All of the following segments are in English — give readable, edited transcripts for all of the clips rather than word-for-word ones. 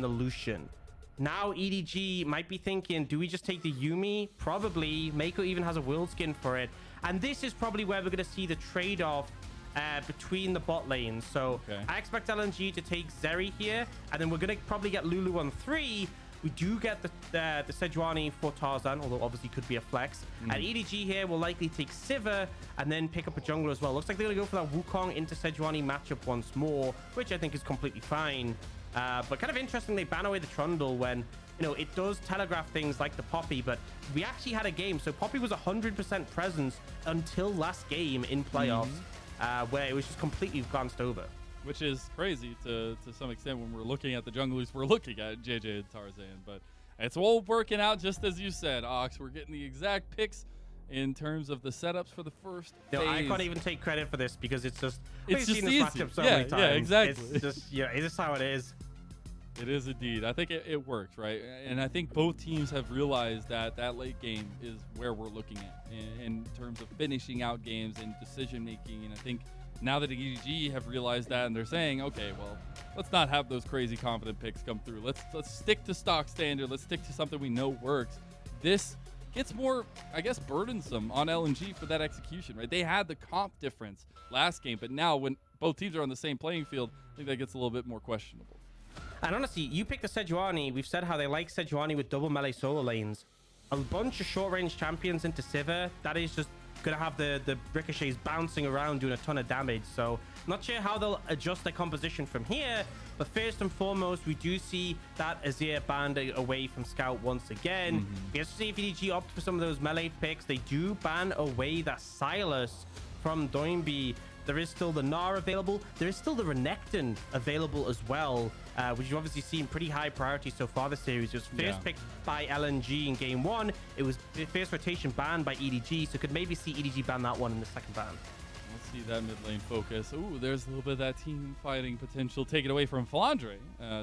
the Lucian. Now EDG might be thinking, do we just take the Yuumi? Probably. Meiko even has a world skin for it. And this is probably where we're going to see the trade-off between the bot lanes. So I expect LNG to take Zeri here, and then we're going to probably get Lulu on 3. We do get the Sejuani for Tarzan, although obviously could be a flex. And EDG here will likely take Sivir and then pick up a jungler as well. Looks like they're going to go for that Wukong into Sejuani matchup once more, which I think is completely fine. But kind of interesting, they ban away the Trundle when, you know, it does telegraph things like the Poppy, but we actually had a game. So Poppy was 100% presence until last game in playoffs, where it was just completely glanced over. Which is crazy to some extent when we're looking at the junglers. We're looking at jiejie and Tarzan, but it's all working out just as you said, Aux. We're getting the exact picks in terms of the setups for the first phase. I can't even take credit for this because it's just it's we've just seen this matchup so many times. Yeah, exactly. It's just is this how it is? It is indeed. I think it works, right? And I think both teams have realized that that late game is where we're looking at in terms of finishing out games and decision making. And I think now that EDG have realized that, and they're saying, okay, well, let's not have those crazy confident picks come through. Let's stick to stock standard. Let's stick to something we know works. This gets more, I guess, burdensome on LNG for that execution, right? They had the comp difference last game, but now when both teams are on the same playing field, I think that gets a little bit more questionable. And honestly, you pick the Sejuani. We've said how they like Sejuani with double melee solo lanes. A bunch of short-range champions into Sivir. That is just going to have the ricochets bouncing around doing a ton of damage. So not sure how they'll adjust their composition from here. But first and foremost, we do see that Azir banned away from Scout once again. We have to see if EDG opt for some of those melee picks. They do ban away that Silas from Doinb. There is still the Gnar available. There is still the Renekton available as well, which you've obviously seen pretty high priority so far this series. It was first picked by LNG in game 1. It was the first rotation banned by EDG, so could maybe see EDG ban that one in the second ban. Let's see that mid lane focus. Ooh, there's a little bit of that team fighting potential taken away from Flandre.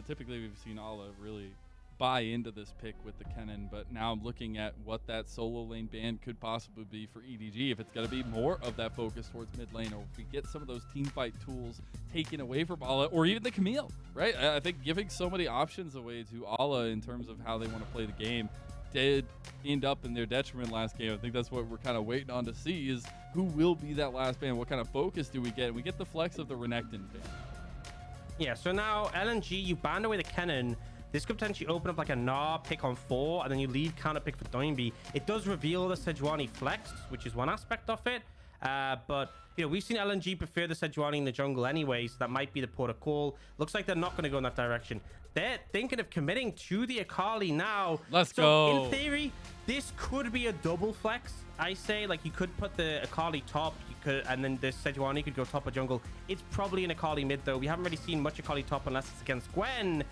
Typically, we've seen Ala really buy into this pick with the Kennen, but now I'm looking at what that solo lane ban could possibly be for EDG. If it's going to be more of that focus towards mid lane, or if we get some of those team fight tools taken away from Ala, or even the Camille, right? I think giving so many options away to Ala in terms of how they want to play the game did end up in their detriment last game. I think that's what we're kind of waiting on to see, is who will be that last ban. What kind of focus do we get? We get the flex of the Renekton ban. Yeah, so now LNG, you banned away the Kennen. This could potentially open up like a Gnar pick on 4, and then you leave counter pick for Doinb. It does reveal the Sejuani flex, which is one aspect of it. But, you know, we've seen LNG prefer the Sejuani in the jungle anyway, so that might be the port of call. Looks like they're not going to go in that direction. They're thinking of committing to the Akali now. Let's go. In theory, this could be a double flex, I say. Like, you could put the Akali top, you could, and then the Sejuani could go top of jungle. It's probably an Akali mid, though. We haven't really seen much Akali top unless it's against Gwen.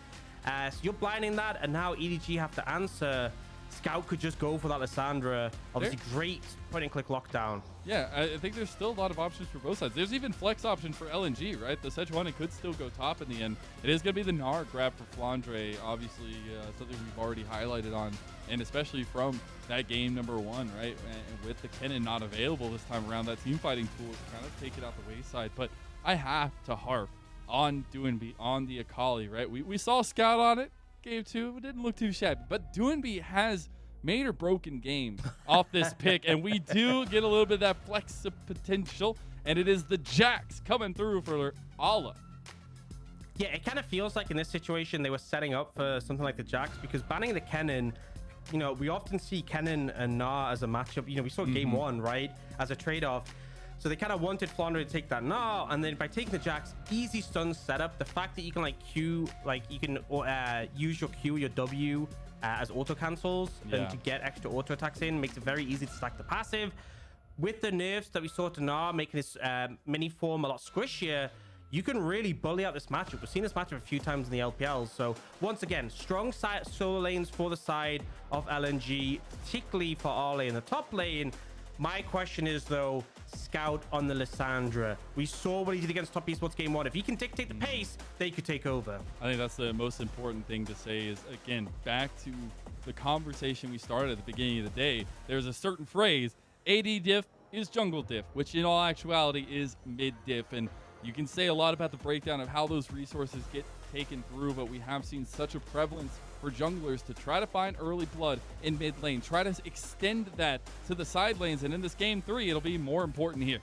So you're blinding that, and now EDG have to answer. Scout could just go for that Lissandra. Obviously, great point-and-click lockdown. Yeah, I think there's still a lot of options for both sides. There's even flex option for LNG, right? The Sejuani could still go top in the end. It is going to be the Gnar grab for Flandre, obviously something we've already highlighted on, and especially from that game number 1, right? And with the Kennen not available this time around, that team fighting tool is kind of taken out the wayside. But I have to harp on Doinb, on the Akali, right? We saw Scout on it, game 2. It didn't look too shabby, but Doinb has made or broken games off this pick, and we do get a little bit of that flex potential, and it is the Jax coming through for Ala. Yeah, it kind of feels like in this situation they were setting up for something like the Jax, because banning the Kennen, you know, we often see Kennen and Gnar as a matchup. You know, we saw game 1, right, as a trade-off. So they kind of wanted Flandre to take that now, and then by taking the Jax, easy stun setup. The fact that you can like Q, like you can use your Q, your W as auto cancels, and to get extra auto attacks in makes it very easy to stack the passive. With the nerfs that we saw to Gnar, making his mini form a lot squishier, you can really bully out this matchup. We've seen this matchup a few times in the LPL. So once again, strong solo lanes for the side of LNG, particularly for Arley in the top lane. My question is, though, Scout on the Lissandra. We saw what he did against Top Esports game 1. If he can dictate the pace, they could take over. I think that's the most important thing to say is, again, back to the conversation we started at the beginning of the day. There's a certain phrase, AD diff is jungle diff, which in all actuality is mid diff. And you can say a lot about the breakdown of how those resources get taken through, but we have seen such a prevalence for junglers to try to find early blood in mid lane, try to extend that to the side lanes, and in this game 3, it'll be more important here.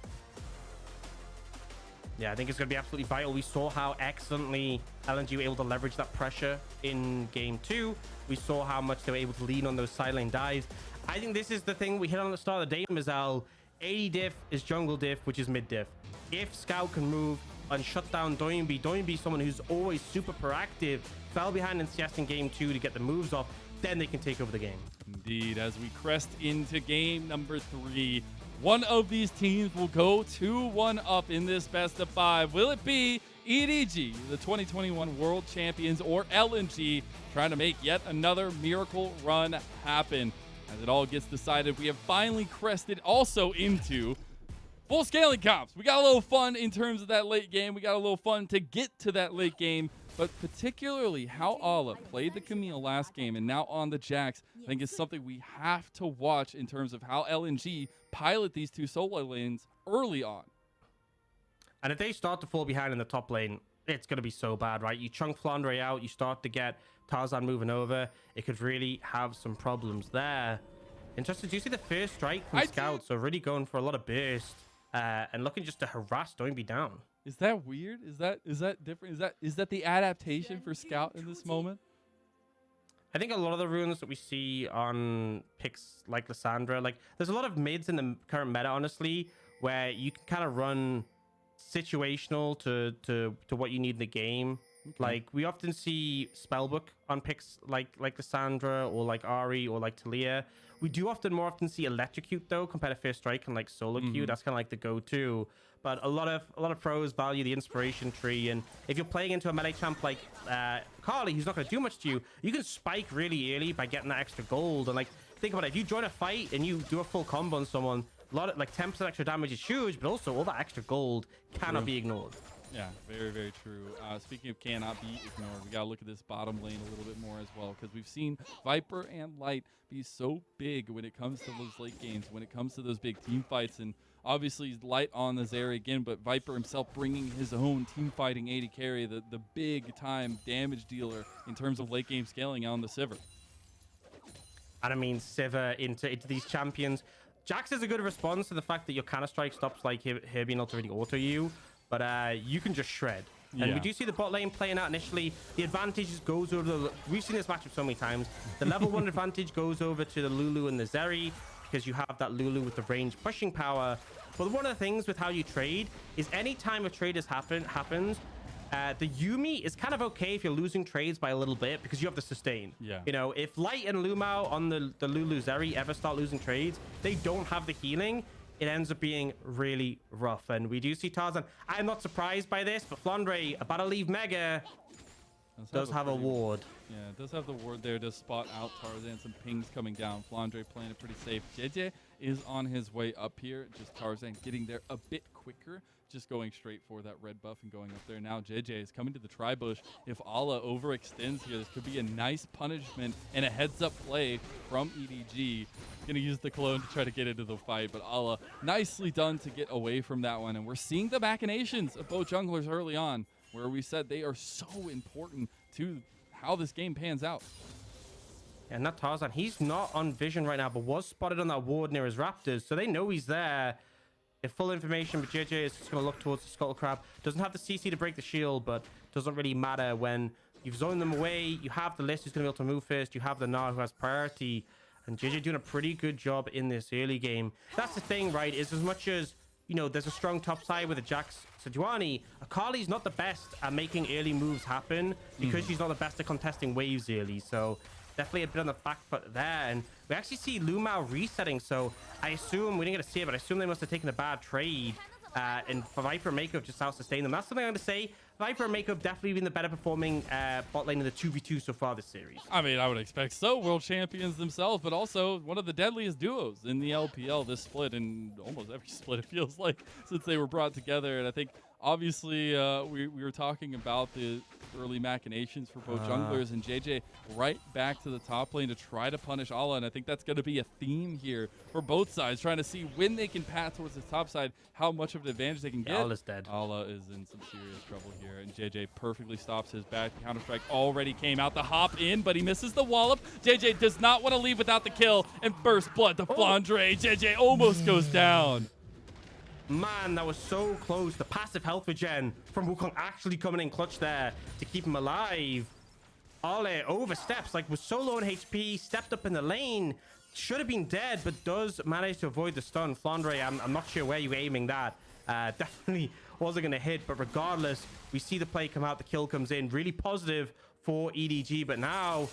Yeah, I think it's going to be absolutely vital. We saw how excellently LNG were able to leverage that pressure in game 2. We saw how much they were able to lean on those side lane dives. I think this is the thing we hit on at the start of the day, Mazel. AD diff is jungle diff, which is mid diff. If Scout can move and shut down Doinb, Doinb is someone who's always super proactive, fell behind in CS in game 2 to get the moves off, then they can take over the game. Indeed, as we crest into game number 3, one of these teams will go 2-1 up in this best of 5. Will it be EDG, the 2021 World Champions, or LNG, trying to make yet another miracle run happen? As it all gets decided, we have finally crested also into full scaling comps. We got a little fun in terms of that late game. We got a little fun to get to that late game, but particularly how Ala played the Camille last game and now on the Jax, I think is something we have to watch in terms of how LNG pilot these two solo lanes early on. And if they start to fall behind in the top lane, it's going to be so bad, right? You chunk Flandre out, you start to get Tarzan moving over. It could really have some problems there. Interesting. Do you see the first strike from Scout? So really going for a lot of burst and looking just to harass Doinb down. Is that weird? Is that different? Is that the adaptation for Scout in this moment? I think a lot of the runes that we see on picks like Lissandra, like there's a lot of mids in the current meta, honestly, where you can kind of run situational to what you need in the game. Okay. Like we often see Spellbook on picks like Lissandra or like Ari or like Talia. We do more often see Electrocute though compared to First Strike and like Solo Q. That's kind of like the go-to. But a lot of pros value the inspiration tree, and if you're playing into a melee champ like Akali, who's not going to do much to you, you can spike really early by getting that extra gold. And like think about it, if you join a fight and you do a full combo on someone, a lot of like 10% extra damage is huge, but also all that extra gold cannot be ignored. Yeah, very, very true. Speaking of cannot be ignored, we got to look at this bottom lane a little bit more as well, because we've seen Viper and Light be so big when it comes to those late games, when it comes to those big team fights. And obviously Light on the Zeri again, but Viper himself bringing his own team fighting AD carry, the big time damage dealer in terms of late game scaling on the Sivir. And I mean, Sivir into these champions. Jax is a good response to the fact that your counter strike stops like her being able to really auto you. But you can just shred. And we do see the bot lane playing out initially. The advantage goes over we've seen this matchup so many times. The level 1 advantage goes over to the Lulu and the Zeri because you have that Lulu with the range pushing power. But one of the things with how you trade is any time a trade happens, the Yuumi is kind of okay if you're losing trades by a little bit because you have the sustain. Yeah. You know, if Light and LvMao on the Lulu Zeri ever start losing trades, they don't have the healing. It ends up being really rough. And we do see Tarzan. I'm not surprised by this, but Flandre, about to leave Mega, does have a ward. Yeah, it does have the ward there to spot out Tarzan. Some pings coming down. Flandre playing it pretty safe. Jiejie is on his way up here. Just Tarzan getting there a bit quicker. Just going straight for that red buff and going up there. Now Jiejie is coming to the tri-bush. If Ala overextends here, this could be a nice punishment and a heads-up play from EDG. Gonna use the clone to try to get into the fight, but Ala nicely done to get away from that one. And we're seeing the machinations of both junglers early on, where we said they are so important to how this game pans out. And that Tarzan, he's not on vision right now, but was spotted on that ward near his Raptors, so they know he's there. If full information, but Jiejie is just going to look towards the Scuttle Crab. Doesn't have the CC to break the shield, but doesn't really matter when you've zoned them away. You have the List who's going to be able to move first. You have the Gnar who has priority. And Jiejie doing a pretty good job in this early game. That's the thing, right? Is as much as, you know, there's a strong top side with a Jax Sejuani, Akali's not the best at making early moves happen because she's not the best at contesting waves early. So definitely a bit on the back foot there. And we actually see LvMao resetting. So I assume, we didn't get to see it, but I assume they must have taken a bad trade. And for Viper and Meiko just out-sustain them. That's something I'm going to say. Viper and Meiko have definitely been the better performing bot lane in the 2v2 so far this series. I mean, I would expect so. World champions themselves, but also one of the deadliest duos in the LPL this split, and almost every split it feels like since they were brought together. And I think obviously we were talking about the early machinations for both junglers, and jiejie right back to the top lane to try to punish Alla, and I think that's going to be a theme here for both sides, trying to see when they can path towards the top side, how much of an advantage they can get. Alla's dead. Alla is in some serious trouble here, and jiejie perfectly stops his back. Counter-strike already came out to hop in, but he misses the wallop. jiejie does not want to leave without the kill, and first blood to Flandre. jiejie almost goes down. Man, that was so close. The passive health regen from Wukong actually coming in clutch there to keep him alive. Ole oversteps, like was so low in HP, stepped up in the lane, should have been dead, but does manage to avoid the stun. Flandre, I'm not sure where you're aiming that. Definitely wasn't going to hit, but regardless, we see the play come out, the kill comes in. Really positive for EDG, but now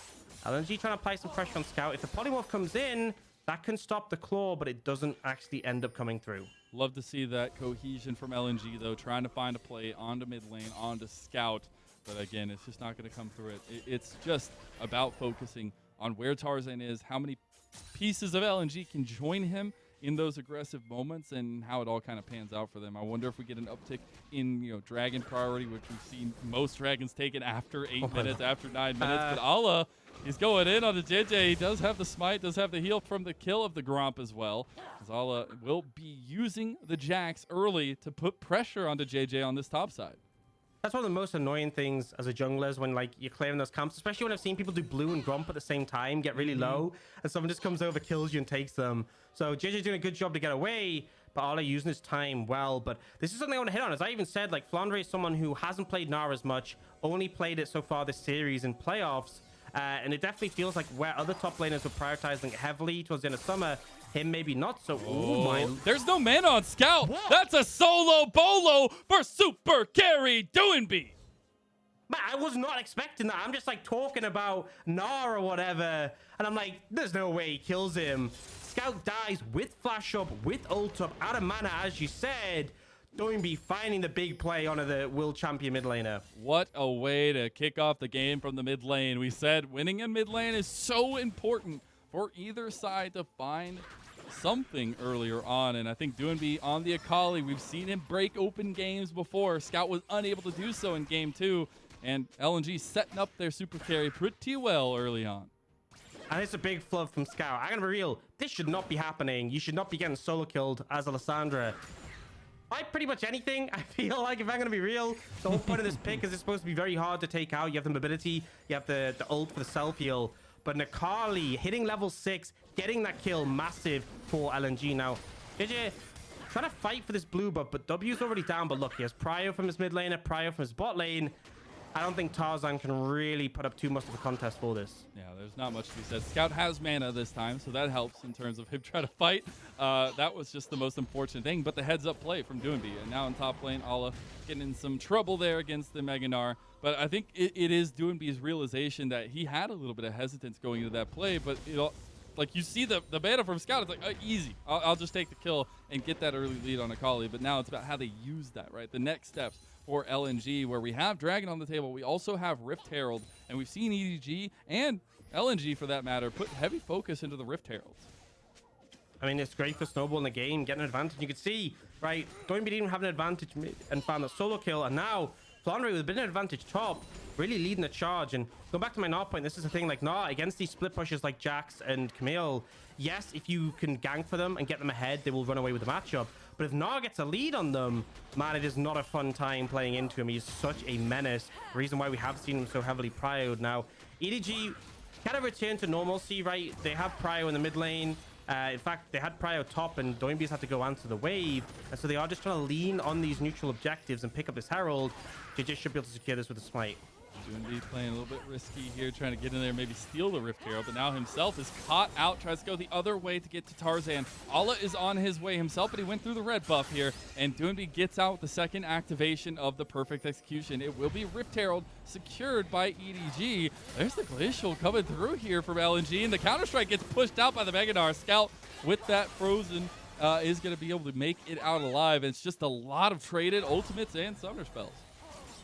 LNG trying to apply some pressure on Scout. If the polymorph comes in, that can stop the claw, but it doesn't actually end up coming through. Love to see that cohesion from LNG, though, trying to find a play onto mid lane, onto Scout. But again, it's just not going to come through it. It's just about focusing on where Tarzan is, how many pieces of LNG can join him in those aggressive moments, and how it all kind of pans out for them. I wonder if we get an uptick in dragon priority, which we've seen most dragons taken after 8 minutes, after 9 minutes. But Alla, he's going in on the jiejie. He does have the smite, does have the heal from the kill of the Gromp as well. Alla will be using the Jax early to put pressure onto jiejie on this top side. That's one of the most annoying things as a jungler is when you're clearing those camps, especially when I've seen people do blue and Gromp at the same time, get really low, and someone just comes over, kills you, and takes them. So jiejie's doing a good job to get away, but Alla using his time well. But this is something I want to hit on. As I even said, Flandre is someone who hasn't played Gnar as much, only played it so far this series in playoffs. And it definitely feels like where other top laners were prioritizing it heavily towards the end of summer, him maybe not so. Oh my! There's no mana on Scout. What? That's a solo bolo for super carry Doinb. Man, I was not expecting that. I'm just talking about Gnar or whatever, and I'm like, there's no way he kills him. Scout dies with flash up, with ult up, out of mana, as you said. Doinb finding the big play onto the world champion mid laner. What a way to kick off the game from the mid lane. We said winning in mid lane is so important for either side to find something earlier on, and I think Doinb on the Akali, we've seen him break open games before. Scout was unable to do so in game 2, and LNG setting up their super carry pretty well early on. And it's a big flub from Scout. I'm gonna be real, this should not be happening. You should not be getting solo killed as a Lissandra. Pretty much anything, I feel like, if I'm gonna be real. The whole point of this pick is it's supposed to be very hard to take out. You have the mobility, you have the ult for the self heal, but Akali hitting level 6, getting that kill, massive for LNG. Now jiejie trying to fight for this blue buff, but W's already down. But look, he has prio from his mid laner, prio from his bot lane. I don't think Tarzan can really put up too much of a contest for this. Yeah, there's not much to be said. Scout has mana this time, so that helps in terms of him trying to fight. That was just the most unfortunate thing, but the heads-up play from Doinb. And now in top lane, Alla getting in some trouble there against the Mega Gnar. But I think it is Doinb's realization that he had a little bit of hesitance going into that play, but you see the mana from Scout, it's easy. I'll just take the kill and get that early lead on Akali. But now it's about how they use that, right? The next steps for LNG, where we have Dragon on the table. We also have Rift Herald, and we've seen EDG and LNG, for that matter, put heavy focus into the Rift Heralds. I mean, it's great for Snowball in the game, getting an advantage. You can see, right, Doinb didn't have an advantage and found a solo kill, and now Flandre with a bit of an advantage top, really leading the charge. And go back to my Gnar point, this is the thing, Gnar against these split pushes like Jax and Camille, yes, if you can gank for them and get them ahead, they will run away with the matchup. But if Gnar gets a lead on them, man, it is not a fun time playing into him. He's such a menace. The reason why we have seen him so heavily prioed now. EDG kind of return to normalcy, right? They have prio in the mid lane. In fact, they had prio top, and Doinb's had to go answer the wave. And so they are just trying to lean on these neutral objectives and pick up this Herald. jiejie should be able to secure this with a smite. Doinb playing a little bit risky here, trying to get in there, maybe steal the Rift Herald, but now himself is caught out, tries to go the other way to get to Tarzan. Alla is on his way himself, but he went through the red buff here, and Doinb gets out the second activation of the perfect execution. It will be Rift Herald secured by EDG. There's the Glacial coming through here from LNG, and the Counter-Strike gets pushed out by the Mega Gnar. Scout with that frozen is going to be able to make it out alive. It's just a lot of traded ultimates and summoner spells.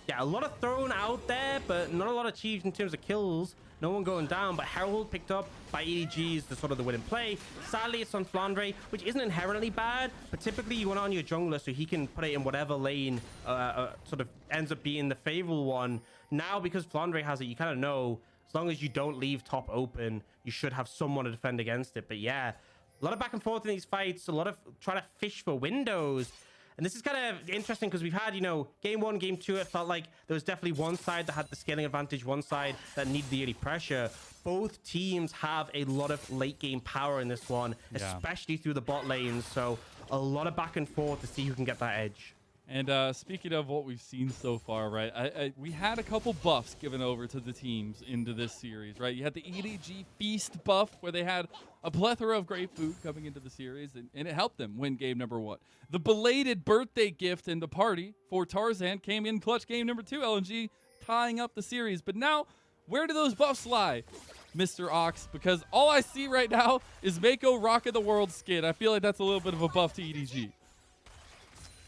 yeah, a lot of thrown out there, but not a lot achieved in terms of kills. No one going down, but Herald picked up by EDG is the sort of the winning play. Sadly, it's on Flandre, which isn't inherently bad, but typically you want on your jungler so he can put it in whatever lane sort of ends up being the favorable one. Now, because Flandre has it, you kind of know, as long as you don't leave top open, you should have someone to defend against it. But yeah, a lot of back and forth in these fights, a lot of trying to fish for windows. And this is kind of interesting because we've had, you know, game 1, game 2, it felt like there was definitely one side that had the scaling advantage, one side that needed the early pressure. Both teams have a lot of late game power in this one, especially through the bot lanes. So a lot of back and forth to see who can get that edge. And speaking of what we've seen so far, right, we had a couple buffs given over to the teams into this series, right? You had the EDG Feast buff, where they had a plethora of great food coming into the series, and it helped them win game number 1. The belated birthday gift in the party for Tarzan came in clutch game number 2, LNG tying up the series. But now, where do those buffs lie, Mr. Aux? Because all I see right now is Meiko rocking the world skin. I feel like that's a little bit of a buff to EDG.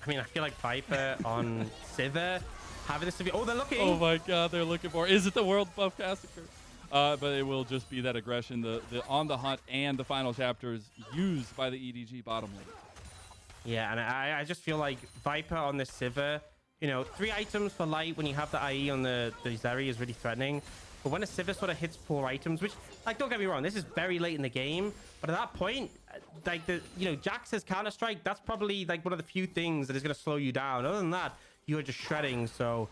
I mean, I feel like Viper on Sivir having the Sivir. Oh, they're looking. Oh my God, they're looking for. Is it the world buff caster? But it will just be that aggression, the on the hunt, and the final chapters used by the EDG bottom lane. Yeah, and I just feel like Viper on this Sivir, you know, 3 items for light when you have the IE on the Zeri is really threatening. But when a Sivir sort of hits 4 items, which, like, don't get me wrong, this is very late in the game. But at that point, like, you know, Jax says Counter-Strike, that's probably, like, one of the few things that is going to slow you down. Other than that, you are just shredding. So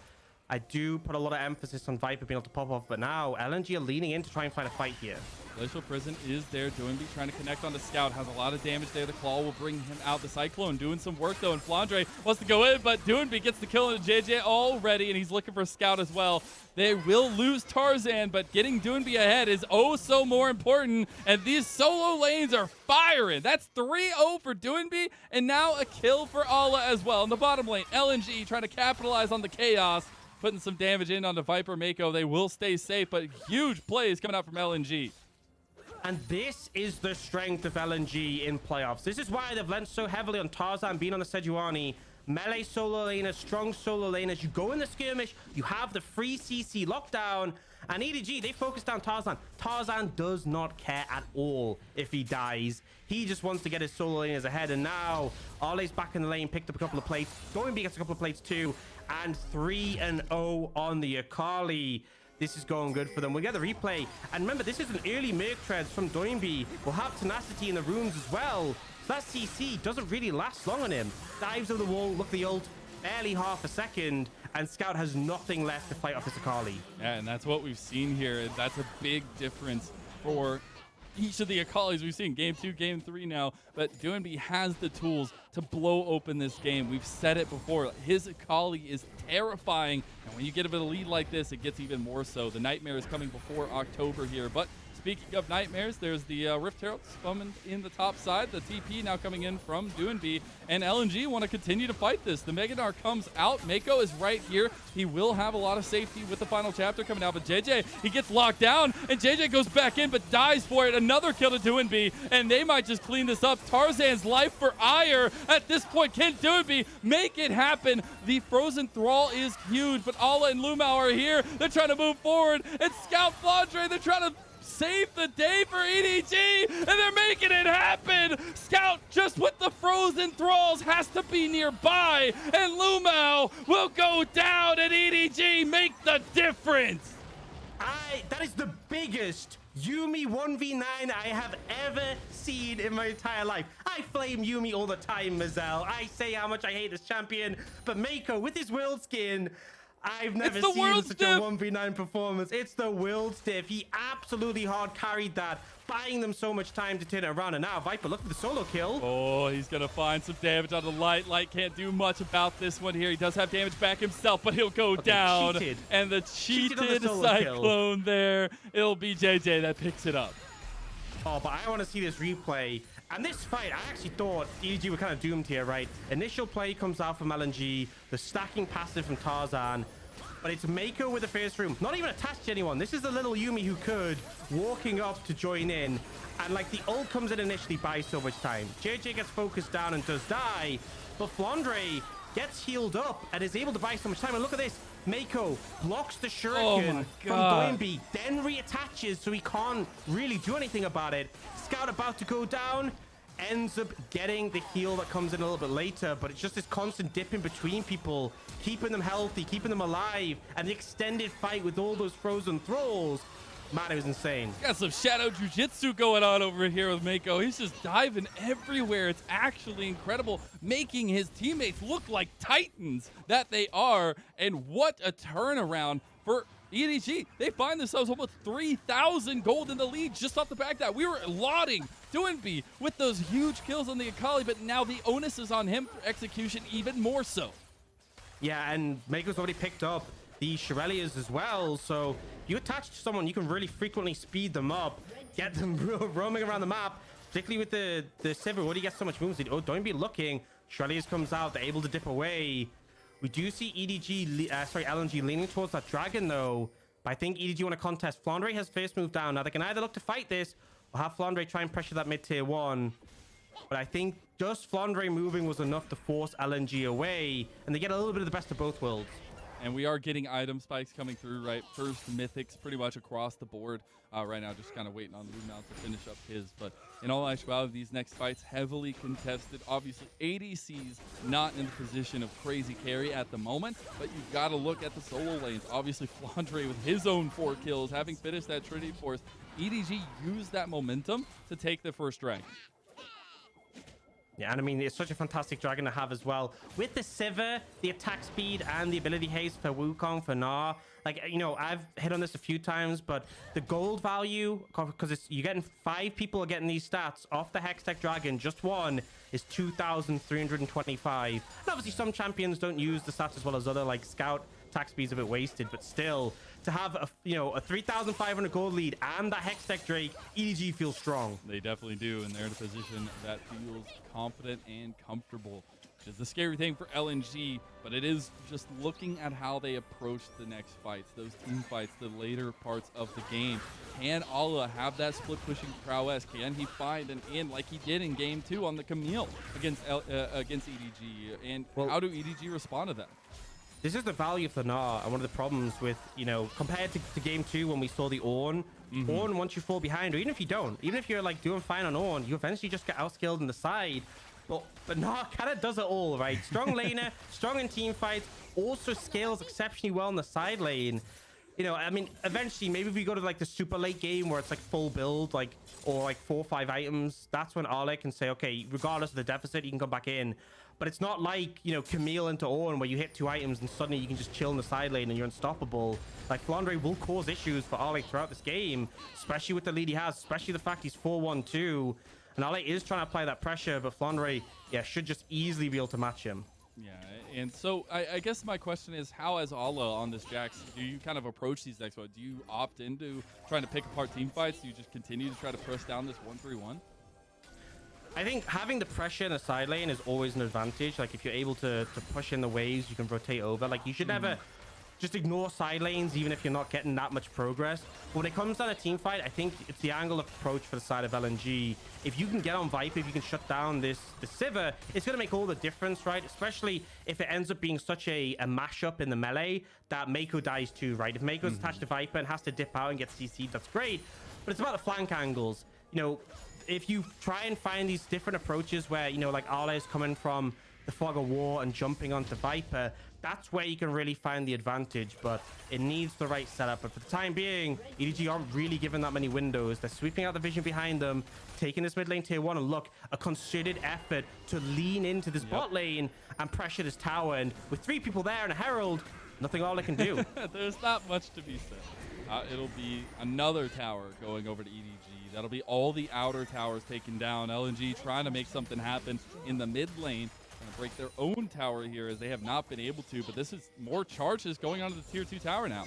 I do put a lot of emphasis on Viper being able to pop off. But now, LNG are leaning in to try and find a fight here. Glacial Prison is there. Doinb trying to connect on the Scout. Has a lot of damage there. The Claw will bring him out. The Cyclone doing some work, though. And Flandre wants to go in, but Doinb gets the kill into jiejie already, and he's looking for a Scout as well. They will lose Tarzan, but getting Doinb ahead is oh so more important. And these solo lanes are firing. That's 3-0 for Doinb, and now a kill for Alla as well. In the bottom lane, LNG trying to capitalize on the chaos, putting some damage in onto Viper Meiko. They will stay safe, but huge plays coming out from LNG. And this is the strength of LNG in playoffs. This is why they've lent so heavily on Tarzan being on the Sejuani. Melee solo laners, strong solo laners. You go in the skirmish, you have the free CC lockdown, and EDG, they focus down Tarzan. Tarzan does not care at all if he dies. He just wants to get his solo laners ahead, and now Ole's back in the lane, picked up a couple of plates. Doinb gets a couple of plates too, and 3-0 on the Akali. This is going good for them. We'll get the replay. And remember, this is an early Merc Treads from Doinb. We'll have Tenacity in the rooms as well. So that CC doesn't really last long on him. Dives over the wall, look at the ult, barely half a second, and Scout has nothing left to fight off this Akali. Yeah, and that's what we've seen here. That's a big difference for each of the Akalis we've seen. Game 2, game 3 now. But Doinb has the tools to blow open this game. We've said it before. His Akali is terrifying. And when you get a bit of lead like this, it gets even more so. The Nightmare is coming before October here. But speaking of Nightmares, there's the Rift Herald spamming in the top side. The TP now coming in from Doinb. And LNG want to continue to fight this. The Mega Gnar comes out. Meiko is right here. He will have a lot of safety with the final chapter coming out. But jiejie, he gets locked down. And jiejie goes back in but dies for it. Another kill to Doinb. And they might just clean this up. Tarzan's life for ire at this point. Can Doinb make it happen? The Frozen Thrall is huge. But Alla and LvMao are here. They're trying to move forward. And Scout Flandre, they're trying to save the day for EDG, and they're making it happen. Scout just with the Frozen Thralls has to be nearby, and LvMao will go down, and EDG make the difference. That is the biggest Yuumi 1v9 I have ever seen in my entire life. I flame Yuumi all the time, Mazel. I say how much I hate this champion, but Meiko with his world skin, I've never seen such a 1v9 performance. It's the world stiff. He absolutely hard carried that, buying them so much time to turn it around. And now Viper, look for the solo kill. Oh, he's going to find some damage on the Light. Light can't do much about this one here. He does have damage back himself, but he'll go down. Cheated. And the cheated Cyclone there. It'll be jiejie that picks it up. Oh, but I want to see this replay. And this fight, I actually thought EDG were kind of doomed here, right? Initial play comes out from LNG, the stacking passive from Tarzan, but it's Meiko with the first room. Not even attached to anyone. This is the little Yuumi who could, walking up to join in. And like the ult comes in initially, buys so much time. jiejie gets focused down and does die, but Flandre gets healed up and is able to buy so much time. And look at this. Meiko blocks the Oh shuriken my from God. Doinb, then reattaches so he can't really do anything about it. Scout about to go down, ends up getting the heal that comes in a little bit later, but it's just this constant dip in between people, keeping them healthy, keeping them alive, and the extended fight with all those frozen thralls. Man, it was insane. Got some shadow jujitsu going on over here with Meiko. He's just diving everywhere. It's actually incredible, making his teammates look like titans that they are. And what a turnaround for EDG. They find themselves almost 3,000 gold in the lead just off the back of that. We were lauding Doinb with those huge kills on the Akali, but now the onus is on him for execution even more so. Yeah, and Meiko's already picked up the Shirelias as well, so you attach to someone, you can really frequently speed them up, get them roaming around the map, particularly with the Sivir. What do you get so much movement? Oh, don't be looking. Shirelias comes out, they're able to dip away. We do see LNG leaning towards that dragon though, but I think EDG want to contest. Flandre has first move down. Now they can either look to fight this or have Flandre try and pressure that mid tier 1. But I think just Flandre moving was enough to force LNG away, and they get a little bit of the best of both worlds. And we are getting item spikes coming through, right? First mythics pretty much across the board. Right now, just kind of waiting on LvMao to finish up his. But in all actuality, these next fights heavily contested. Obviously, ADC's not in the position of crazy carry at the moment, but you've got to look at the solo lanes. Obviously, Flandre with his own 4 kills, having finished that Trinity Force. EDG used that momentum to take the first dragon. Yeah, and I mean, it's such a fantastic dragon to have as well. With the Sivir, the attack speed, and the ability haste for Wukong, for Gnar. Like, you know, I've hit on this a few times, but the gold value, because you're getting 5 people are getting these stats off the Hextech Dragon, just one is 2,325. And obviously some champions don't use the stats as well as other, like Scout attack speed's a bit wasted, but still, to have a 3,500 gold lead and that Hextech Drake, EDG feels strong. They definitely do, and they're in a position that feels confident and comfortable, which is the scary thing for LNG, but it is just looking at how they approach the next fights, those team fights, the later parts of the game. Can Allah have that split pushing prowess? Can he find an in like he did in game 2 on the Camille against EDG? And how do EDG respond to that? This is the value of the Gnar, and one of the problems with, compared to game 2 when we saw the Ornn. Ornn, once you fall behind, or even if you don't, even if you're like doing fine on Ornn, you eventually just get outskilled in the side. But Gnar kind of does it all, right? Strong laner, strong in team fights, also scales exceptionally well in the side lane. I mean, eventually, maybe if we go to like the super late game where it's like full build, or like 4 or 5 items, that's when Ale can say, okay, regardless of the deficit, you can come back in. But it's not like, Camille into Ornn where you hit 2 items and suddenly you can just chill in the side lane and you're unstoppable. Like, Flandre will cause issues for Ale throughout this game, especially with the lead he has, especially the fact he's 4-1-2. And Ale is trying to apply that pressure, but Flandre, should just easily be able to match him. Yeah, and so I guess my question is, how as Allah on this Jax, do you kind of approach these next ones? Do you opt into trying to pick apart team fights? Do you just continue to try to press down this 1-3-1? I think having the pressure in the side lane is always an advantage. Like, if you're able to push in the waves, you can rotate over. Like, you should never just ignore side lanes, even if you're not getting that much progress. But when it comes down to team fight, I think it's the angle of approach for the side of LNG. If you can get on Viper, if you can shut down the Sivir, it's going to make all the difference, right? Especially if it ends up being such a mashup in the melee that Meiko dies too, right? If Meiko's attached to Viper and has to dip out and get CC'd, that's great. But it's about the flank angles. If you try and find these different approaches where, like Ale is coming from the fog of war and jumping onto Viper, that's where you can really find the advantage, but it needs the right setup. But for the time being, EDG aren't really given that many windows. They're sweeping out the vision behind them, taking this mid lane tier 1, and look, a concerted effort to lean into this bot lane and pressure this tower. And with 3 people there and a Herald, nothing Ale can do. There's not much to be said. It'll be another tower going over to EDG. That'll be all the outer towers taken down. LNG trying to make something happen in the mid lane. Going to break their own tower here as they have not been able to. But this is more charges going onto the tier 2 tower now.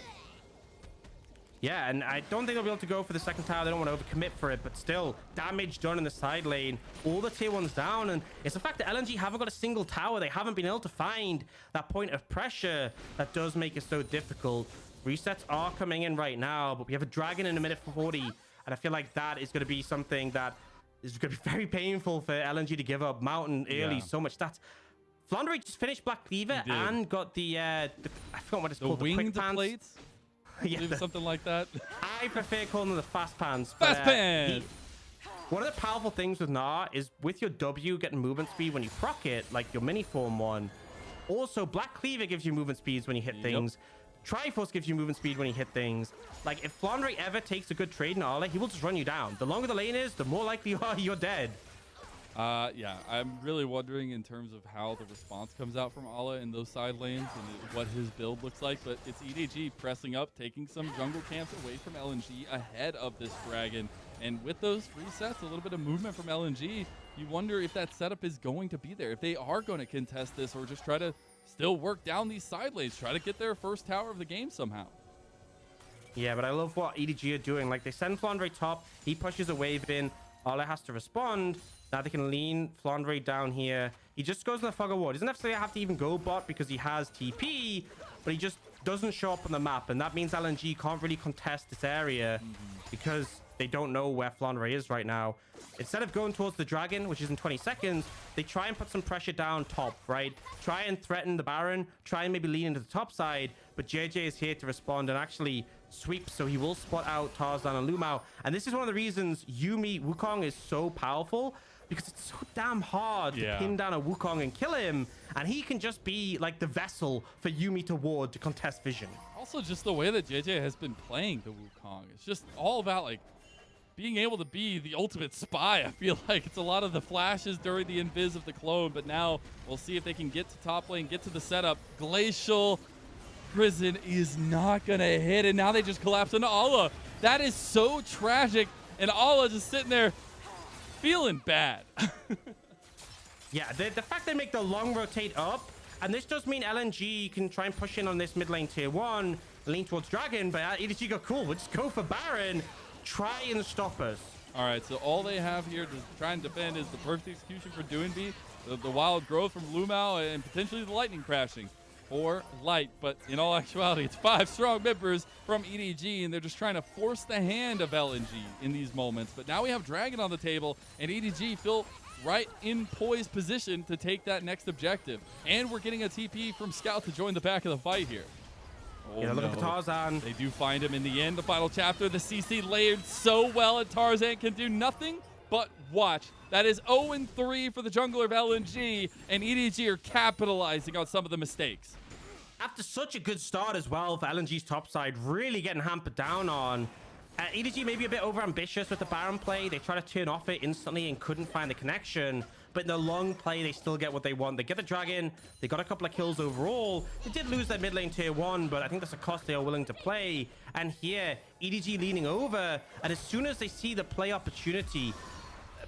Yeah, and I don't think they'll be able to go for the second tower. They don't want to overcommit for it, but still, damage done in the side lane. All the tier 1s down, and it's the fact that LNG haven't got a single tower. They haven't been able to find that point of pressure that does make it so difficult. Resets are coming in right now, but we have a dragon in a minute 40, and I feel like that is going to be something that is going to be very painful for LNG to give up mountain early. So much stats. Flandre just finished Black Cleaver and got the I forgot what it's called. The winged quick pants. plates? Yeah, something like that. I prefer calling them the fast pans. Fast pans! One of the powerful things with Gnar is with your W getting movement speed when you proc it, like your mini form one. Also, Black Cleaver gives you movement speeds when you hit things. Triforce gives you movement speed when you hit things. Like, if Flandre ever takes a good trade in Arla, he will just run you down. The longer the lane is, the more likely you are you're dead. Yeah, I'm really wondering in terms of how the response comes out from Ala in those side lanes and what his build looks like. But it's EDG pressing up, taking some jungle camps away from LNG ahead of this dragon. And with those resets, a little bit of movement from LNG, you wonder if that setup is going to be there, if they are going to contest this or just try to still work down these side lanes, try to get their first tower of the game somehow. Yeah, but I love what EDG are doing. Like, they send Flandre top, he pushes a wave in, Arla has to respond. Now they can lean Flandre down here. He just goes in the fog of war. He doesn't necessarily have to even go bot because he has TP, but he just doesn't show up on the map. And that means LNG can't really contest this area because they don't know where Flandre is right now. Instead of going towards the dragon, which is in 20 seconds, they try and put some pressure down top, right? Try and threaten the Baron, try and maybe lean into the top side, but jiejie is here to respond and actually sweep, so he will spot out Tarzan and LvMao. And this is one of the reasons Yuumi Wukong is so powerful, because it's so damn hard to pin down a Wukong and kill him, and he can just be like the vessel for Yuumi to ward to contest vision. Also, just the way that jiejie has been playing the Wukong, it's just all about like being able to be the ultimate spy. I feel like it's a lot of the flashes during the invis of the clone, but now we'll see if they can get to top lane, get to the setup. Glacial Prison is not gonna hit, and now they just collapse into Ala. That is so tragic, and Ala just sitting there feeling bad. Yeah, the fact they make the long rotate up, and this does mean LNG can try and push in on this mid lane tier 1, lean towards Dragon, but EDG go, cool, we'll just go for Baron, try and stop us. All right, so all they have here to try and defend is the perfect execution for Doinb, the wild growth from LvMao, and potentially the lightning crashing for Light. But in all actuality, it's 5 strong members from EDG, and they're just trying to force the hand of LNG in these moments. But now we have Dragon on the table, and EDG feel right in poised position to take that next objective. And we're getting a TP from Scout to join the back of the fight here. Oh, yeah, look at Tarzan. They do find him in the end. The final chapter, the CC layered so well, and Tarzan can do nothing but watch. That is 0-3 for the jungler of LNG, and EDG are capitalizing on some of the mistakes. After such a good start as well for LNG's top side, really getting hampered down on. EDG maybe a bit overambitious with the Baron play. They try to turn off it instantly and couldn't find the connection. But in the long play, they still get what they want. They get the Dragon. They got a couple of kills overall. They did lose their mid lane tier 1, but I think that's a cost they are willing to play. And here, EDG leaning over. And as soon as they see the play opportunity,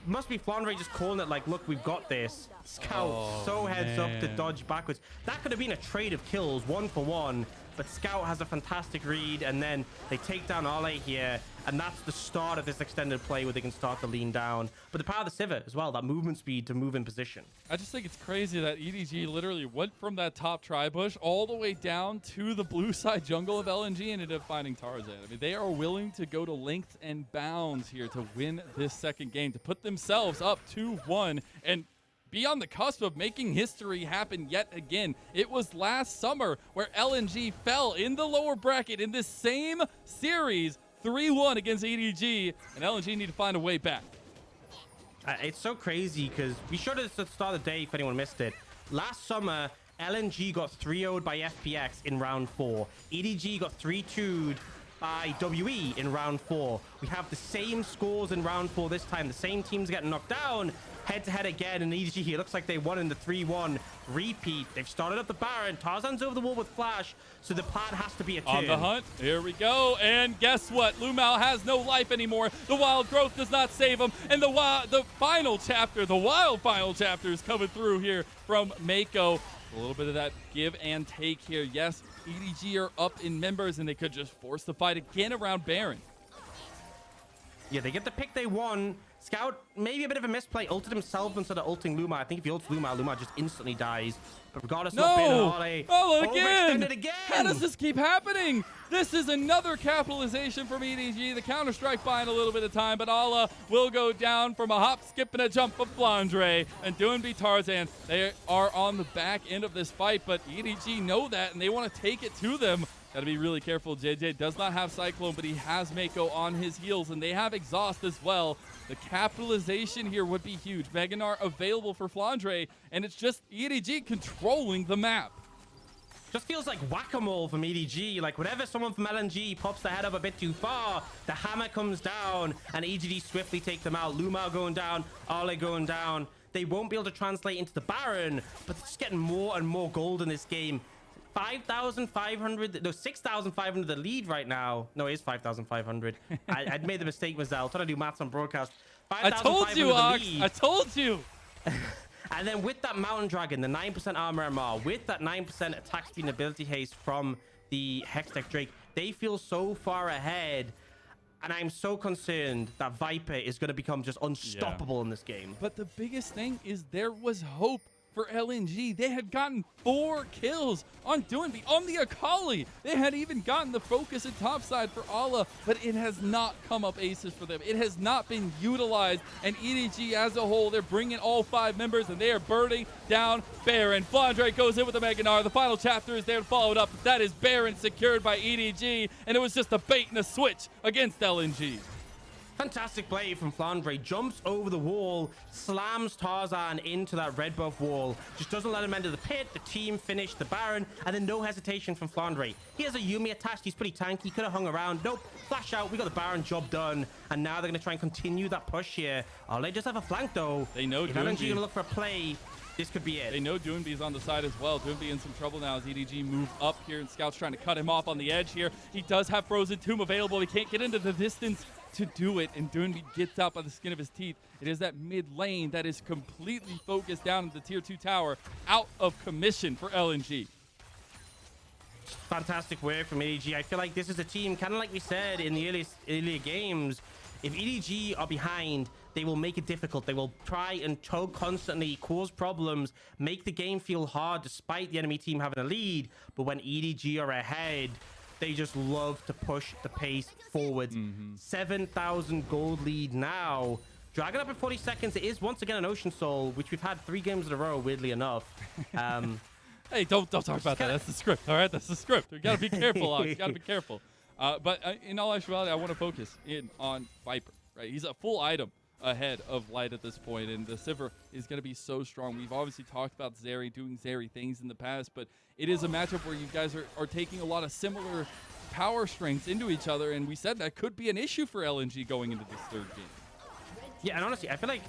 must be Flandre just calling it like, look, we've got this. Scout heads up to dodge backwards. That could have been a trade of kills, 1-for-1. But Scout has a fantastic read, and then they take down Ale here, and that's the start of this extended play where they can start to lean down. But the power of the Sivir as well, that movement speed to move in position. I just think it's crazy that EDG literally went from that top tri-bush all the way down to the blue side jungle of LNG and ended up finding Tarzan. I mean, they are willing to go to lengths and bounds here to win this second game, to put themselves up 2-1 and be on the cusp of making history happen yet again. It was last summer where LNG fell in the lower bracket in this same series, 3-1 against EDG, and LNG need to find a way back. It's so crazy because we showed it at the start of the day if anyone missed it. Last summer, LNG got 3-0'd by FPX in round 4. EDG got 3-2'd by WE in round 4. We have the same scores in round 4 this time. The same teams getting knocked down. Head-to-head again, and EDG here looks like they won in the 3-1 repeat. They've started up the Baron. Tarzan's over the wall with Flash, so the plan has to be a turn. On the hunt. Here we go. And guess what? LvMao has no life anymore. The wild growth does not save him. And the final chapter, the wild final chapter is coming through here from Meiko. A little bit of that give and take here. Yes, EDG are up in members, and they could just force the fight again around Baron. Yeah, they get the pick they won. Scout, maybe a bit of a misplay. Ulted himself instead of ulting Luma. I think if he ults Luma, Luma just instantly dies. But regardless, not being an Ole. Oh, again! Again! How does this keep happening? This is another capitalization from EDG. The counter-strike buying a little bit of time, but Ala will go down from a hop, skip, and a jump of Flandre. And Doinb Tarzan, they are on the back end of this fight, but EDG know that, and they want to take it to them. Got to be really careful. jiejie does not have Cyclone, but he has Meiko on his heels, and they have Exhaust as well. The capitalization here would be huge. Gnar available for Flandre, and it's just EDG controlling the map. Just feels like whack-a-mole from EDG. Like, whenever someone from LNG pops their head up a bit too far, the hammer comes down, and EDG swiftly take them out. LvMao going down, Ale going down. They won't be able to translate into the Baron, but it's just getting more and more gold in this game. 5,500, no, 6,500 the lead right now. No, it is 5,500. I'd made the mistake, Mazel. Trying to do maths on broadcast. I told you, Aux. I told you. And then with that Mountain Dragon, the 9% armor MR, with that 9% attack speed and ability haste from the Hextech Drake, they feel so far ahead. And I'm so concerned that Viper is going to become just unstoppable in this game. But the biggest thing is there was hope for LNG. They had gotten 4 kills on Doinb, on the Akali. They had even gotten the focus at topside for Ala, but it has not come up aces for them. It has not been utilized, and EDG as a whole, they're bringing all 5 members, and they are burning down Baron. Flandre goes in with the Gnar. The final chapter is there to follow it up. That is Baron secured by EDG, and it was just a bait and a switch against LNG. Fantastic play from Flandre. Jumps over the wall, slams Tarzan into that red buff wall. Just doesn't let him enter the pit. The team finish the Baron, and then no hesitation from Flandre. He has a Yuumi attached. He's pretty tanky. Could have hung around. Nope. Flash out. We got the Baron job done. And now they're going to try and continue that push here. Oh, they just have a flank, though. They know if LNG going to look for a play, this could be it. They know Doinb is on the side as well. Doinb in some trouble now as EDG move up here, and Scout's trying to cut him off on the edge here. He does have Frozen Tomb available. He can't get into the distance to do it, and Doinb gets out by the skin of his teeth. It is that mid lane that is completely focused down in the tier 2 tower, out of commission for LNG. Fantastic work from EDG. I feel like this is a team, kind of like we said in the earlier games, if EDG are behind, they will make it difficult. They will try and tug constantly, cause problems, make the game feel hard despite the enemy team having a lead. But when EDG are ahead, they just love to push the pace forward. 7,000 gold lead now. Dragon up in 40 seconds. It is once again an Ocean Soul, which we've had 3 games in a row, weirdly enough. Hey, don't talk about that. That's the script, all right? That's the script. We got to be careful, Aux. You got to be careful. But in all actuality, I want to focus in on Viper, right? He's a full item ahead of Light at this point, and the Sivir is going to be so strong. We've obviously talked about Zeri doing Zeri things in the past, but it is a matchup where you guys are taking a lot of similar power strengths into each other, and we said that could be an issue for LNG going into this 3rd game. Yeah, and honestly, I feel like,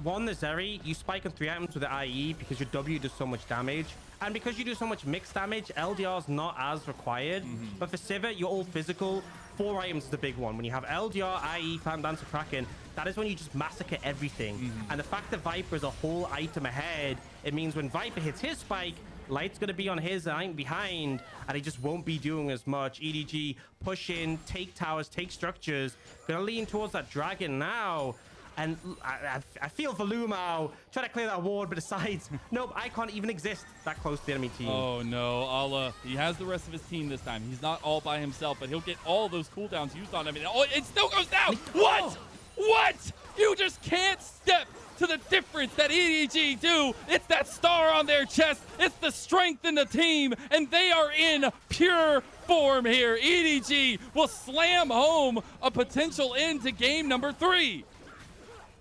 one, the Zeri, you spike on 3 items with the IE because your W does so much damage. And because you do so much mixed damage, LDR is not as required. But for Sivir, you're all physical. 4 items is the big one. When you have LDR, IE, Phantom Dancer, Kraken, that is when you just massacre everything. And the fact that Viper is a whole item ahead, it means when Viper hits his spike, Light's going to be on his item behind, and he just won't be doing as much. EDG push in, take towers, take structures. Going to lean towards that dragon now. And I feel for LvMao, trying to clear that ward, but decides, nope, I can't even exist that close to the enemy team. Oh no, Ala, he has the rest of his team this time. He's not all by himself, but he'll get all those cooldowns used on him. And it still goes down. What? What? You just can't step to the difference that EDG do. It's that star on their chest. It's the strength in the team, and they are in pure form here. EDG will slam home a potential end to game number 3.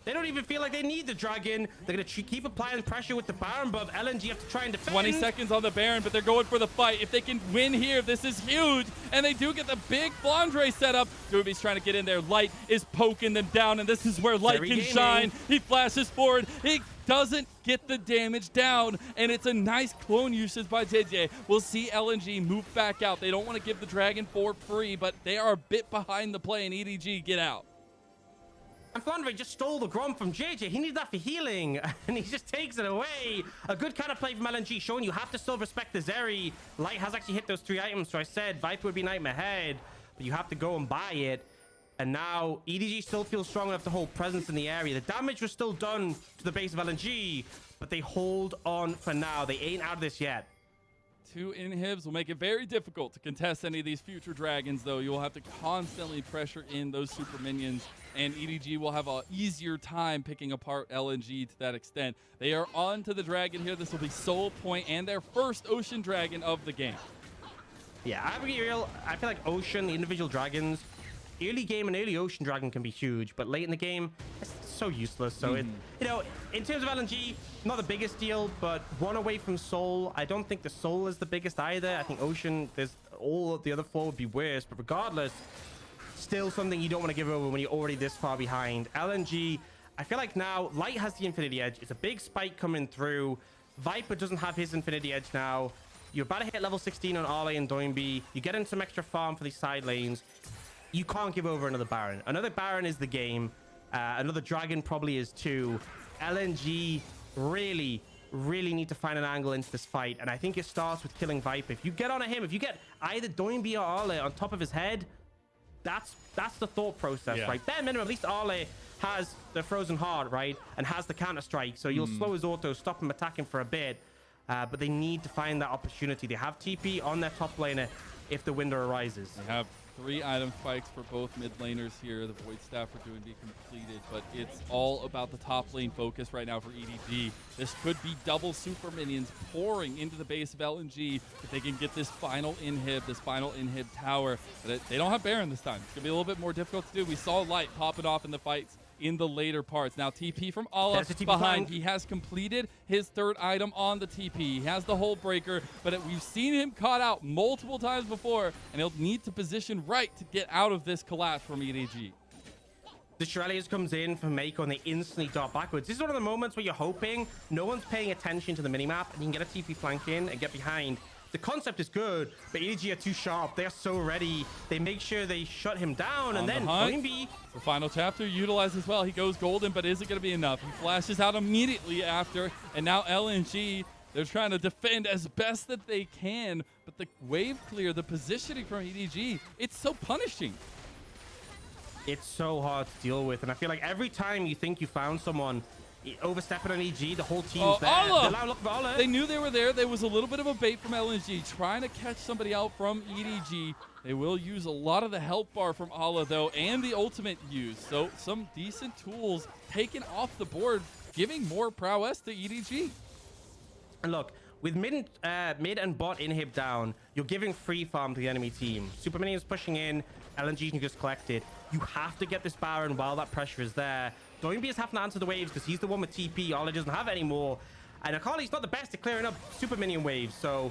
They don't even feel like they need the dragon. They're going to keep applying pressure with the Baron, but LNG have to try and defend. 20 seconds on the Baron, but they're going for the fight. If they can win here, this is huge. And they do get the big Flandre setup. Doinb's trying to get in there. Light is poking them down, and this is where Light can shine. He flashes forward. He doesn't get the damage down, and it's a nice clone usage by jiejie. We'll see LNG move back out. They don't want to give the dragon for free, but they are a bit behind the play, and EDG get out. And Flandre just stole the Grom from jiejie. He needed that for healing, and he just takes it away. A good kind of play from LNG, showing you have to still respect the Zeri. Light has actually hit those 3 items, so I said Viper would be an item ahead, but you have to go and buy it. And now EDG still feels strong enough to hold presence in the area. The damage was still done to the base of LNG, but they hold on for now. They ain't out of this yet. 2 inhibs will make it very difficult to contest any of these future dragons, though. You'll have to constantly pressure in those super minions, and EDG will have an easier time picking apart LNG to that extent. They are on to the dragon here. This will be Soul Point and their first Ocean Dragon of the game. Yeah, I feel like Ocean, the individual dragons, early game and early Ocean Dragon can be huge, but late in the game, it's so useless. So it, you know, in terms of LNG, not the biggest deal, but one away from Soul. I don't think the Soul is the biggest either. I think Ocean, there's all of the other 4 would be worse, but regardless, still something you don't want to give over when you're already this far behind. LNG, I feel like now Light has the Infinity Edge. It's a big spike coming through. Viper doesn't have his Infinity Edge now. You're about to hit level 16 on Arle and Doinb. You get in some extra farm for these side lanes. You can't give over another Baron. Another Baron is the game. Another Dragon probably is too. LNG really need to find an angle into this fight. And I think it starts with killing Viper. If you get onto him, if you get either Doinb or Arle on top of his head, that's the thought process, right? Bare minimum, at least Arle has the Frozen Heart, right? And has the counter-strike. So you'll slow his auto, stop him attacking for a bit. But they need to find that opportunity. They have TP on their top laner if the window arises. They have 3 item spikes for both mid laners here. The Void Staff are doing be completed, but it's all about the top lane focus right now for EDG. This could be double super minions pouring into the base of LNG if they can get this final inhib tower. But they don't have Baron this time. It's going to be a little bit more difficult to do. We saw Light popping off in the fights in the later parts. Now TP from Ala behind. He has completed his 3rd item on the TP. He has the Hull Breaker, but we've seen him caught out multiple times before, and he'll need to position right to get out of this collapse from EDG. The Shirelius comes in for Meiko, and they instantly dart backwards. This is one of the moments where you're hoping no one's paying attention to the minimap, and you can get a TP flank in and get behind. The concept is good, but EDG are too sharp. They are so ready. They make sure they shut him down, and then Doinb. The final chapter utilized as well. He goes golden, but is it going to be enough? He flashes out immediately after, and now LNG, they're trying to defend as best that they can, but the wave clear, the positioning from EDG, it's so punishing. It's so hard to deal with, and I feel like every time you think you found someone, overstepping on EG, the whole team's there. They knew they were there. There was a little bit of a bait from LNG, trying to catch somebody out from EDG. They will use a lot of the help bar from Ala, though, and the ultimate use. So some decent tools taken off the board, giving more prowess to EDG. And look, with mid and bot inhib down, you're giving free farm to the enemy team. Super minions pushing in, LNG can just collect it. You have to get this Baron while that pressure is there. Doinb is having to answer the waves because he's the one with TP. Arle doesn't have any more. And Akali's not the best at clearing up super minion waves. So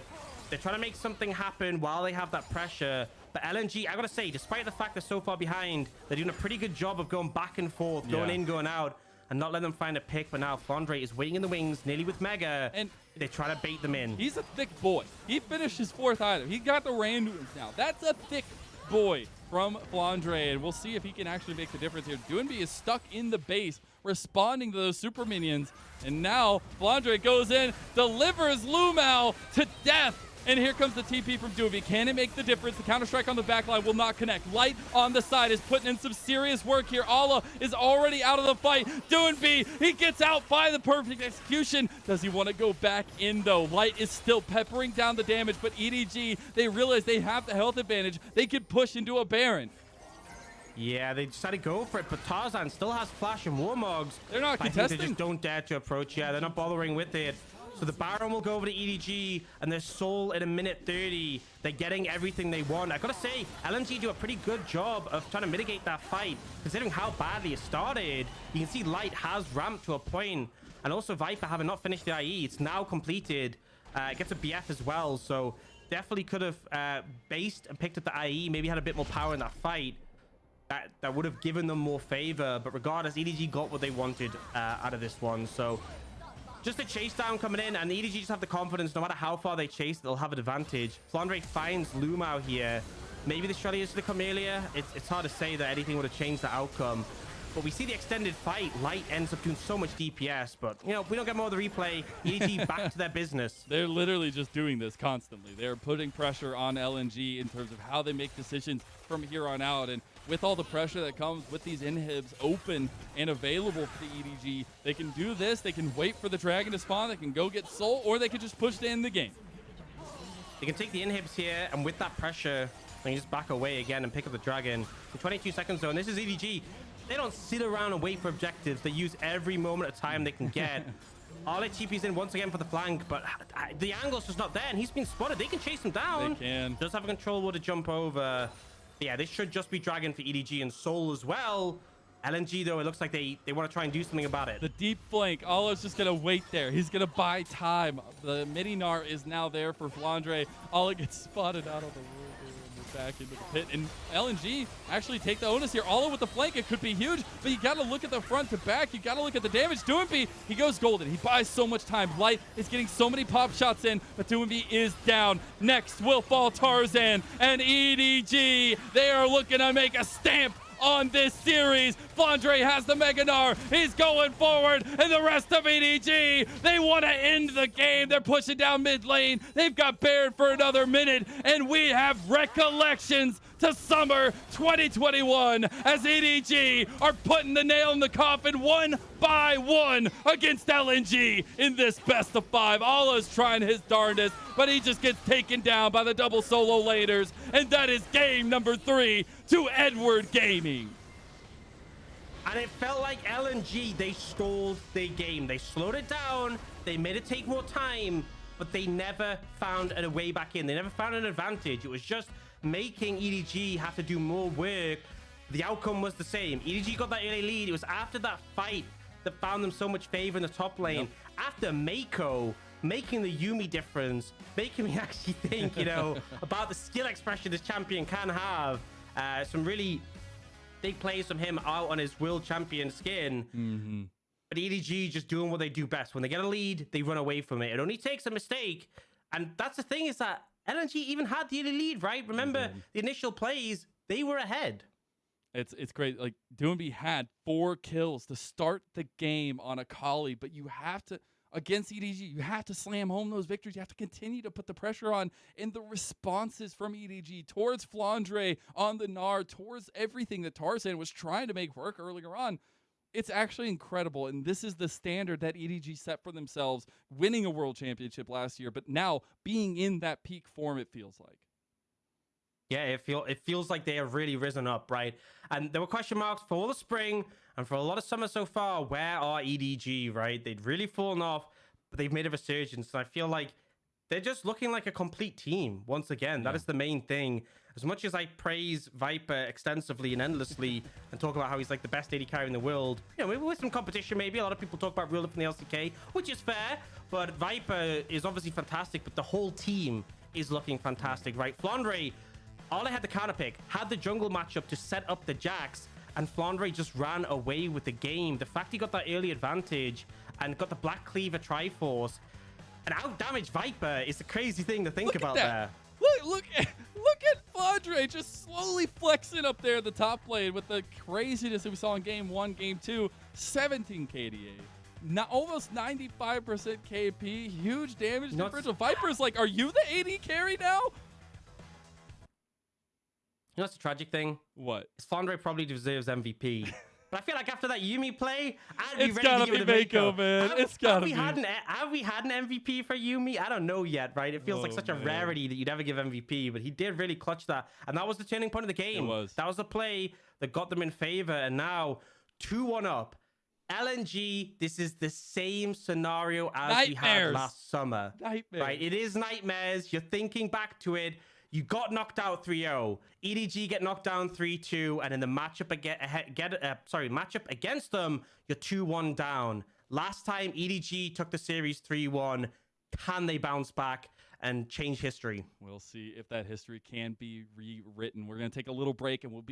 they're trying to make something happen while they have that pressure. But LNG, I gotta say, despite the fact they're so far behind, they're doing a pretty good job of going back and forth, going in, going out, and not letting them find a pick. But now Flandre is waiting in the wings, nearly with Mega. And they're trying to bait them in. He's a thick boy. He finished his 4th item. He got the randoms now. That's a thick boy from Flandre, and we'll see if he can actually make the difference here. Doinb is stuck in the base, responding to those super minions, and now Flandre goes in, delivers LvMao to death, and here comes the TP from Doinb. Can it make the difference? The counter-strike on the backline will not connect. Light on the side is putting in some serious work here. Ala is already out of the fight. Doinb, he gets out by the perfect execution. Does he want to go back in, though? Light is still peppering down the damage, but EDG, they realize they have the health advantage. They could push into a Baron. Yeah, they decided to go for it, but Tarzan still has Flash and Warmogs. They're not contesting. They just don't dare to approach. Yeah, they're not bothering with it. So the Baron will go over to EDG, and their Soul in a minute 30. They're getting everything they want. I gotta say, LNG do a pretty good job of trying to mitigate that fight, considering how badly it started. You can see Light has ramped to a point, and also Viper having not finished the IE. It's now completed. It gets a BF as well, so definitely could have based and picked up the IE, maybe had a bit more power in that fight. That would have given them more favor, but regardless, EDG got what they wanted out of this one. So just a chase down coming in, and EDG just have the confidence, no matter how far they chase, they'll have an advantage. Flandre finds LvMao here. Maybe the strategy should have come earlier. It's hard to say that anything would have changed the outcome. But we see the extended fight. Light ends up doing so much DPS, but, you know, we don't get more of the replay. EDG back to their business. They're literally just doing this constantly. They're putting pressure on LNG in terms of how they make decisions from here on out. And with all the pressure that comes with these inhibs open and available for the EDG, they can do this. They can wait for the dragon to spawn. They can go get soul, or they can just push to end the game. They can take the inhibs here, and with that pressure, they can just back away again and pick up the dragon. In 22 seconds though, and this is EDG. They don't sit around and wait for objectives. They use every moment of time they can get. Arle TP's in once again for the flank, but the angle's just not there, and he's been spotted. They can chase him down. They can. Does have a control to jump over. Yeah, this should just be dragon for EDG and soul as well. LNG though, it looks like they want to try and do something about it. The deep flank, Allah's just gonna wait there. He's gonna buy time. The midi Gnar is now there for Flandre. Allah gets spotted out of the world and back into the pit. And LNG actually take the onus here. Allah with the flank, it could be huge, but you gotta look at the front to back. You gotta look at the damage. Doinb, he goes golden. He buys so much time. Light is getting so many pop shots in, but Doinb is down. Next will fall Tarzan and EDG. They are looking to make a stamp on this series. Flandre has the Mega Gnar. He's going forward, and the rest of EDG, they want to end the game. They're pushing down mid lane. They've got Baron for another minute, and we have recollections to summer 2021 as EDG are putting the nail in the coffin one by one against LNG in this best of 5. Allah's trying his darndest, but he just gets taken down by the double solo laners, and that is game number 3 to Edward Gaming. And it felt like LNG, they stalled their game. They slowed it down. They made it take more time, but they never found a way back in. They never found an advantage. It was just making EDG have to do more work. The outcome was the same. EDG got that early lead. It was after that fight that found them so much favor in the top lane. Yep. After Meiko making the Yuumi difference, making me actually think, you know, about the skill expression this champion can have. Some really big plays from him out on his world champion skin. But EDG just doing what they do best. When they get a lead, they run away from it. It only takes a mistake. And that's the thing, is that LNG even had the early lead, right? Remember the initial plays, they were ahead. It's great. Like, Doinb had 4 kills to start the game on Akali, but you have to, against EDG, you have to slam home those victories. You have to continue to put the pressure on, and the responses from EDG towards Flandre on the Gnar, towards everything that Tarzan was trying to make work earlier on, it's actually incredible. And this is the standard that EDG set for themselves, winning a world championship last year, but now being in that peak form, it feels like. Yeah, it feels like they have really risen up, right? And there were question marks for all the spring and for a lot of summer so far. Where are EDG, right? They'd really fallen off, but they've made a resurgence. And I feel like they're just looking like a complete team once again. That is the main thing. As much as I praise Viper extensively and endlessly and talk about how he's like the best AD carry in the world, you know, maybe with some competition, maybe a lot of people talk about real up in the LCK, which is fair, but Viper is obviously fantastic, but the whole team is looking fantastic, right? Flandre, all I had the counter pick, had the jungle matchup to set up the Jax, and Flandre just ran away with the game. The fact he got that early advantage and got the Black Cleaver Triforce and out-damaged Viper is a crazy thing to think about there. Look at Flandre just slowly flexing up there at the top lane with the craziness that we saw in game 1, game 2, 17 KDA. Now almost 95% KP, huge damage differential. Viper's like, are you the AD carry now? You know what's the tragic thing? What? Flandre probably deserves MVP. But I feel like after that Yuumi play, I'd be it's ready gotta to give be it to Meiko, man. It's gotta be. Have we had an MVP for Yuumi? I don't know yet, right? It feels like such a rarity that you'd ever give MVP, but he did really clutch that. And that was the turning point of the game. It was. That was the play that got them in favor. And now 2-1 up. LNG, this is the same scenario as we had last summer. Right? It is nightmares. You're thinking back to it. You got knocked out 3-0. EDG get knocked down 3-2, and in the matchup against them, you're 2-1 down. Last time EDG took the series 3-1. Can they bounce back and change history? We'll see if that history can be rewritten. We're going to take a little break, and we'll be